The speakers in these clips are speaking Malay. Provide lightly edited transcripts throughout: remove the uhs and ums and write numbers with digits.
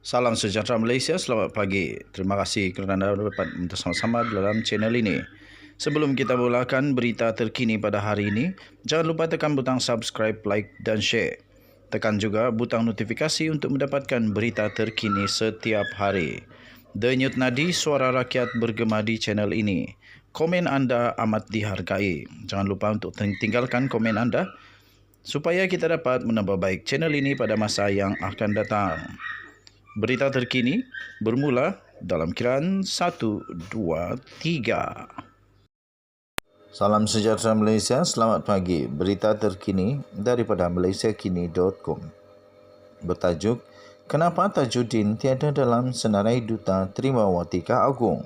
Salam sejahtera Malaysia, selamat pagi. Terima kasih kerana anda dapat bersama-sama dalam channel ini. Sebelum kita mulakan berita terkini pada hari ini, jangan lupa tekan butang subscribe, like dan share. Tekan juga butang notifikasi untuk mendapatkan berita terkini setiap hari. Denyut nadi suara rakyat bergema di channel ini. Komen anda amat dihargai. Jangan lupa untuk tinggalkan komen anda supaya kita dapat menambah baik channel ini pada masa yang akan datang. Berita terkini bermula dalam kiraan 1, 2, 3. Salam sejahtera Malaysia, selamat pagi. Berita terkini daripada malaysiakini.com. Bertajuk, Kenapa Tajuddin tiada dalam senarai Duta Terima Watika Agung?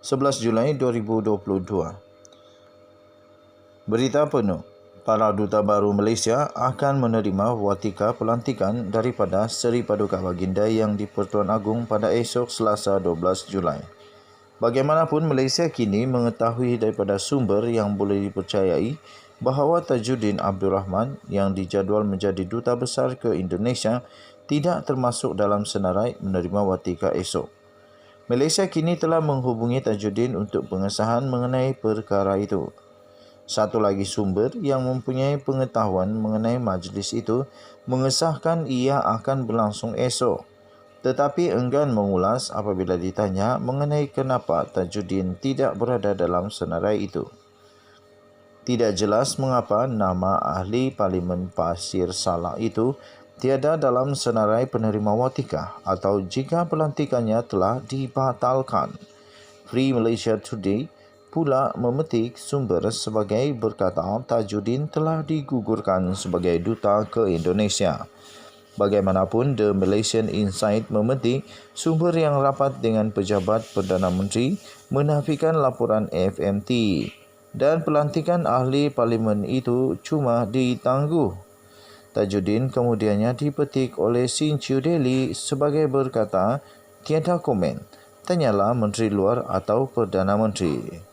11 Julai 2022. Berita penuh. Para duta baru Malaysia akan menerima watika pelantikan daripada Seri Paduka Baginda yang di-Pertuan Agong pada esok Selasa 12 Julai. Bagaimanapun, Malaysia kini mengetahui daripada sumber yang boleh dipercayai bahawa Tajuddin Abdul Rahman yang dijadual menjadi duta besar ke Indonesia tidak termasuk dalam senarai menerima watika esok. Malaysia kini telah menghubungi Tajuddin untuk pengesahan mengenai perkara itu. Satu lagi sumber yang mempunyai pengetahuan mengenai majlis itu mengesahkan ia akan berlangsung esok, tetapi enggan mengulas apabila ditanya mengenai kenapa Tajuddin tidak berada dalam senarai itu. Tidak jelas mengapa nama ahli Parlimen Pasir Salak itu tiada dalam senarai penerima watika atau jika pelantikannya telah dibatalkan. Free Malaysia Today pula memetik sumber sebagai berkata Tajuddin telah digugurkan sebagai duta ke Indonesia. Bagaimanapun, The Malaysian Insight memetik sumber yang rapat dengan pejabat Perdana Menteri menafikan laporan FMT dan pelantikan ahli parlimen itu cuma ditangguh. Tajuddin kemudiannya dipetik oleh Sinchu Daily sebagai berkata tiada komen, tanyalah Menteri Luar atau Perdana Menteri.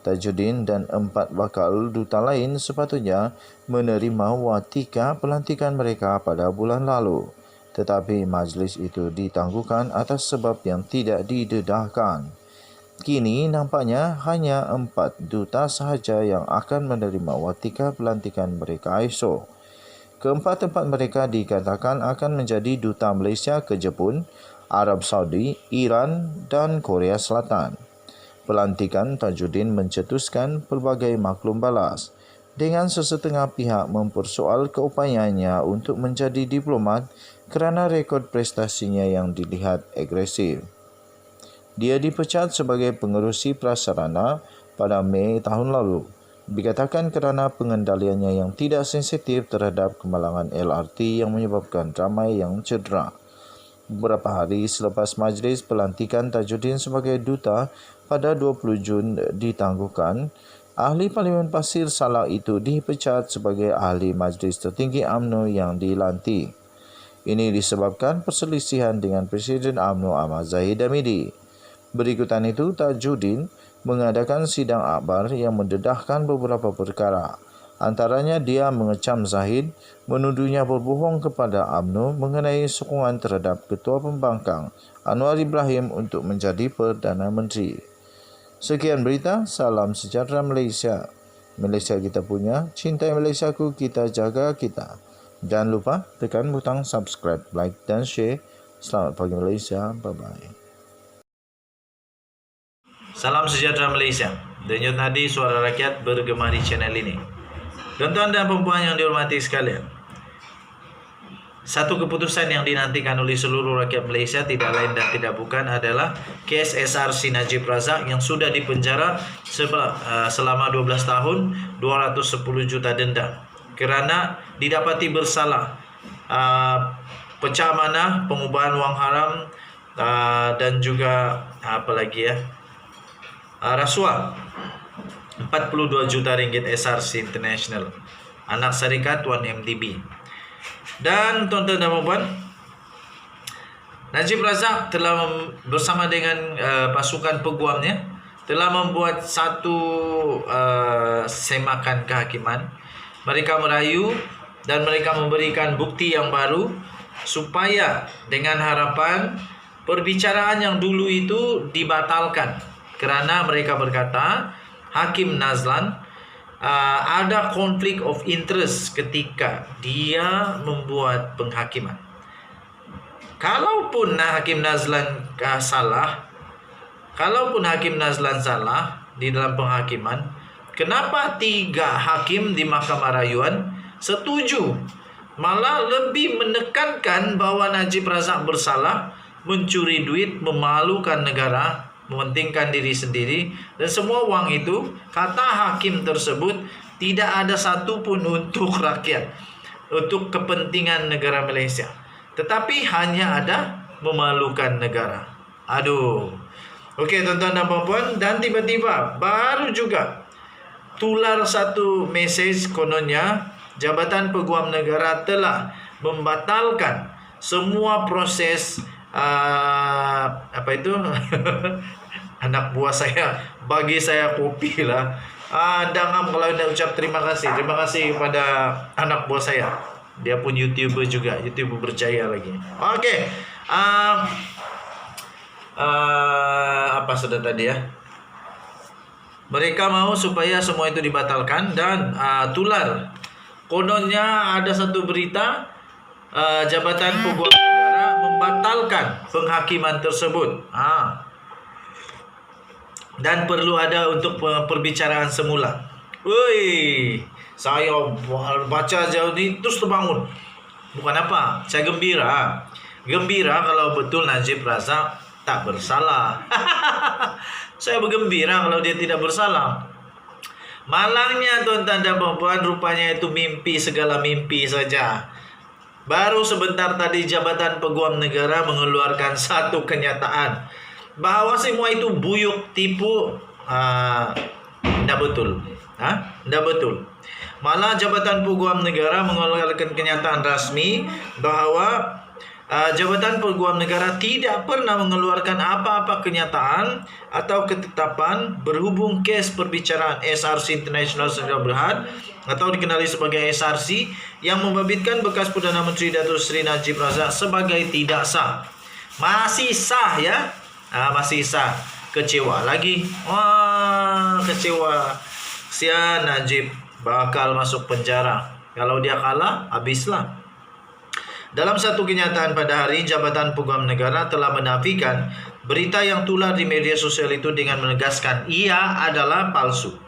Tajuddin dan 4 bakal duta lain sepatutnya menerima watika pelantikan mereka pada bulan lalu. Tetapi majlis itu ditangguhkan atas sebab yang tidak didedahkan. Kini nampaknya hanya 4 duta sahaja yang akan menerima watika pelantikan mereka esok. Keempat tempat mereka dikatakan akan menjadi duta Malaysia ke Jepun, Arab Saudi, Iran dan Korea Selatan. Pelantikan Tajuddin mencetuskan pelbagai maklum balas dengan sesetengah pihak mempersoal keupayaannya untuk menjadi diplomat kerana rekod prestasinya yang dilihat agresif. Dia dipecat sebagai pengerusi prasarana pada Mei tahun lalu, dikatakan kerana pengendaliannya yang tidak sensitif terhadap kemalangan LRT yang menyebabkan ramai yang cedera. Beberapa hari selepas majlis pelantikan Tajuddin sebagai duta pada 20 Jun ditangguhkan, ahli Parlimen Pasir Salak itu dipecat sebagai ahli majlis tertinggi UMNO yang dilantik. Ini disebabkan perselisihan dengan Presiden UMNO Ahmad Zahid Hamidi. Berikutan itu, Tajuddin mengadakan sidang akbar yang mendedahkan beberapa perkara. Antaranya dia mengecam Zahid, menuduhnya berbohong kepada UMNO mengenai sokongan terhadap Ketua Pembangkang Anwar Ibrahim untuk menjadi Perdana Menteri. Sekian berita, salam sejahtera Malaysia. Malaysia kita punya, cintai Malaysiaku, kita jaga kita. Jangan lupa tekan butang subscribe, like dan share. Selamat pagi Malaysia, bye-bye. Salam sejahtera Malaysia. Denyut nadi suara rakyat bergema di channel ini. Tuan-tuan dan perempuan yang dihormati sekalian, satu keputusan yang dinantikan oleh seluruh rakyat Malaysia tidak lain dan tidak bukan adalah kes SRC Najib Razak yang sudah dipenjara selama 12 tahun 210 juta denda kerana didapati bersalah pecah amanah, pengubahan wang haram dan juga rasuah 42 juta ringgit SRC International, anak syarikat Tuan MDB. Dan tuan-tuan dan puan, Najib Razak telah bersama dengan pasukan peguamnya telah membuat satu semakan kehakiman. Mereka merayu dan mereka memberikan bukti yang baru supaya dengan harapan perbicaraan yang dulu itu dibatalkan, kerana mereka berkata Hakim Nazlan ada konflik of interest ketika dia membuat penghakiman. Kalaupun Hakim Nazlan salah di dalam penghakiman, kenapa 3 hakim di Mahkamah Rayuan setuju, malah lebih menekankan bahwa Najib Razak bersalah, mencuri duit, memalukan negara, mementingkan diri sendiri, dan semua uang itu, kata hakim tersebut, tidak ada satu pun untuk rakyat, untuk kepentingan negara Malaysia, tetapi hanya ada memalukan negara. Aduh. Okey tuan-tuan dan puan-puan, dan tiba-tiba baru juga tular satu mesej, kononnya Jabatan Peguam Negara telah membatalkan semua proses anak buah saya bagi saya kopi lah. Dangam kalau nak ucap terima kasih kepada anak buah saya. Dia pun YouTuber juga, YouTuber berjaya lagi. Okey. Apa sudah tadi ya? Mereka mau supaya semua itu dibatalkan, dan tular kononnya ada satu berita Jabatan Peguam Negara membatalkan penghakiman tersebut. Dan perlu ada untuk perbicaraan semula. Woi, saya baca jauh ni terus terbangun. Bukan apa, saya gembira. Gembira kalau betul Najib Razak tak bersalah. Saya bergembira kalau dia tidak bersalah. Malangnya tuan-tuan dan puan-puan, rupanya itu mimpi, segala mimpi saja. Baru sebentar tadi Jabatan Peguam Negara mengeluarkan satu kenyataan bahawa semua itu buyuk, tipu. Tidak betul. Tidak betul. Malah Jabatan Peguam Negara mengeluarkan kenyataan rasmi bahawa Jabatan Peguam Negara tidak pernah mengeluarkan apa-apa kenyataan atau ketetapan berhubung kes perbicaraan SRC International Sdn Bhd atau dikenali sebagai SRC yang membabitkan bekas Perdana Menteri Datuk Seri Najib Razak sebagai tidak sah. Masih sah ya? Masih sah. Kecewa lagi. Wah, kecewa. Sia Najib bakal masuk penjara. Kalau dia kalah, habislah. Dalam satu kenyataan pada hari, Jabatan Peguam Negara telah menafikan berita yang tular di media sosial itu dengan menegaskan ia adalah palsu.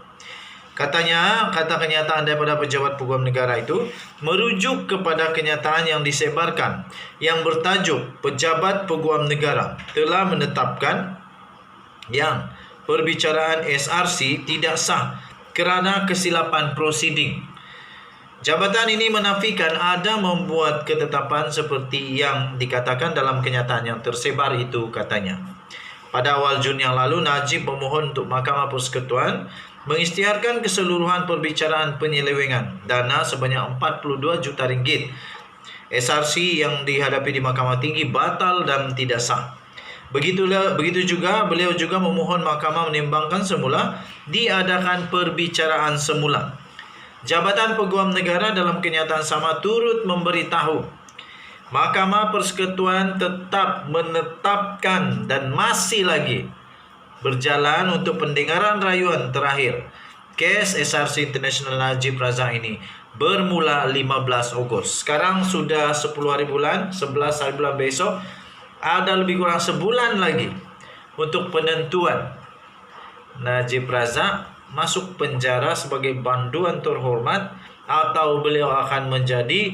Katanya, kata kenyataan daripada pejabat Peguam Negara itu merujuk kepada kenyataan yang disebarkan yang bertajuk Pejabat Peguam Negara telah menetapkan yang perbicaraan SRC tidak sah kerana kesilapan prosiding. Jabatan ini menafikan ada membuat ketetapan seperti yang dikatakan dalam kenyataan yang tersebar itu, katanya. Pada awal Jun yang lalu, Najib memohon untuk Mahkamah Persekutuan mengisytiharkan keseluruhan perbicaraan penyelewengan dana sebanyak 42 juta ringgit. SRC yang dihadapi di Mahkamah Tinggi batal dan tidak sah. Begitu juga beliau juga memohon Mahkamah menimbangkan semula diadakan perbicaraan semula. Jabatan Peguam Negara dalam kenyataan sama turut memberitahu Mahkamah Persekutuan tetap menetapkan dan masih lagi berjalan untuk pendengaran rayuan terakhir kes SRC International Najib Razak ini bermula 15 Ogos. Sekarang sudah 10 hari bulan, 11 hari bulan besok, ada lebih kurang sebulan lagi untuk penentuan Najib Razak masuk penjara sebagai banduan terhormat atau beliau akan menjadi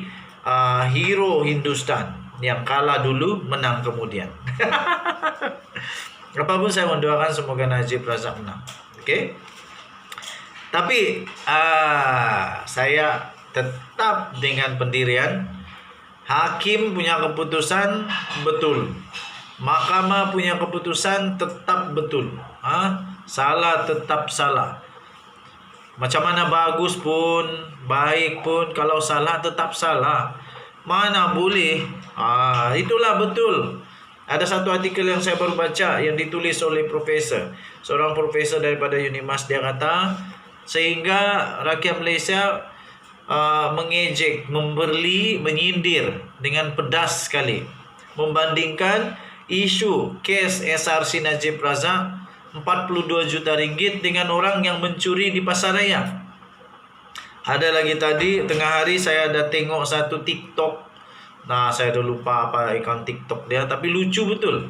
hero Hindustan yang kalah dulu menang kemudian. Apapun saya mendoakan semoga Najib Razak menang. Okey. Tapi saya tetap dengan pendirian hakim punya keputusan betul. Mahkamah punya keputusan tetap betul. Salah tetap salah. Macam mana bagus pun, baik pun, kalau salah tetap salah. Mana boleh. Itulah betul. Ada satu artikel yang saya baru baca yang ditulis oleh profesor. Seorang profesor daripada Unimas, dia kata, sehingga rakyat Malaysia mengejek, memberi, menyindir dengan pedas sekali membandingkan isu kes SRC Najib Razak 42 juta ringgit dengan orang yang mencuri di pasaraya. Ada lagi tadi tengah hari saya ada tengok satu TikTok. Nah, saya dah lupa apa akaun TikTok dia, tapi lucu betul.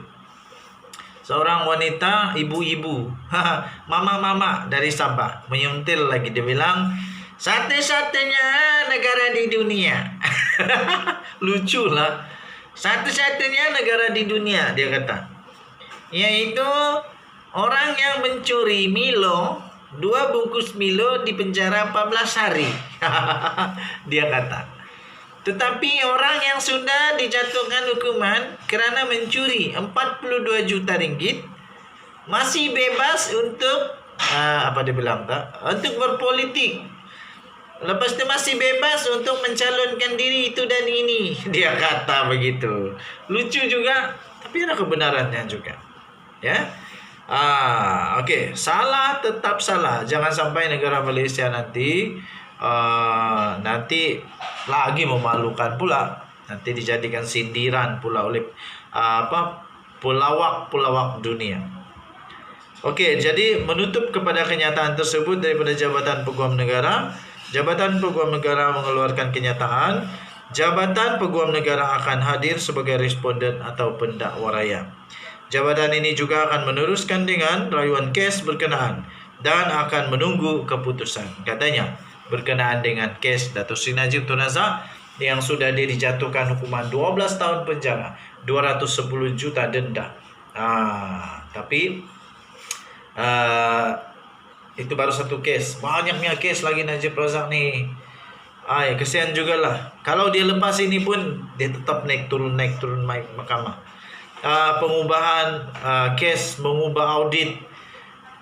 Seorang wanita, ibu-ibu, mama-mama dari Sabah, menyuntil lagi. Dia bilang, satu-satunya negara di dunia. Lucu lah. Satu-satunya negara di dunia, dia kata. Yaitu orang yang mencuri Milo, 2 bungkus Milo di penjara 14 hari. Dia kata. Tetapi orang yang sudah dijatuhkan hukuman kerana mencuri 42 juta ringgit masih bebas untuk apa dia bilang tak? Untuk berpolitik. Lepas itu masih bebas untuk mencalonkan diri itu dan ini. Dia kata begitu. Lucu juga, tapi ada kebenarannya juga. Ya. Okey, salah tetap salah. Jangan sampai negara Malaysia nanti lagi memalukan pula, nanti dijadikan sindiran pula oleh pelawak-pelawak dunia. Okey, jadi menutup kepada kenyataan tersebut daripada Jabatan Peguam Negara, Jabatan Peguam Negara mengeluarkan kenyataan, Jabatan Peguam Negara akan hadir sebagai responden atau pendakwa raya. Jabatan ini juga akan meneruskan dengan rayuan kes berkenaan dan akan menunggu keputusan, katanya, berkenaan dengan kes Datuk Seri Najib Tun Razak yang sudah dijatuhkan hukuman 12 tahun penjara, 210 juta denda. Tapi itu baru satu kes. Banyaknya kes lagi Najib Razak ni. Kesian jugalah. Kalau dia lepas ini pun dia tetap naik turun mahkamah. Pengubahan kes, mengubah audit,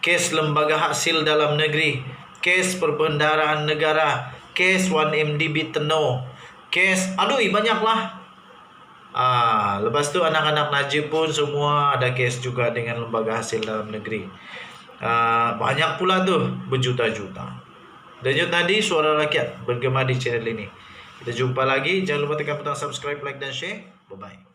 kes lembaga hasil dalam negeri, kes perbendaharaan negara, kes 1MDB Tenor, kes, banyaklah. Lepas tu anak-anak Najib pun semua ada kes juga dengan lembaga hasil dalam negeri. Banyak pula tu, berjuta-juta. Dan itu tadi Suara Rakyat bergema di channel ini. Kita jumpa lagi. Jangan lupa tekan butang subscribe, like dan share. Bye-bye.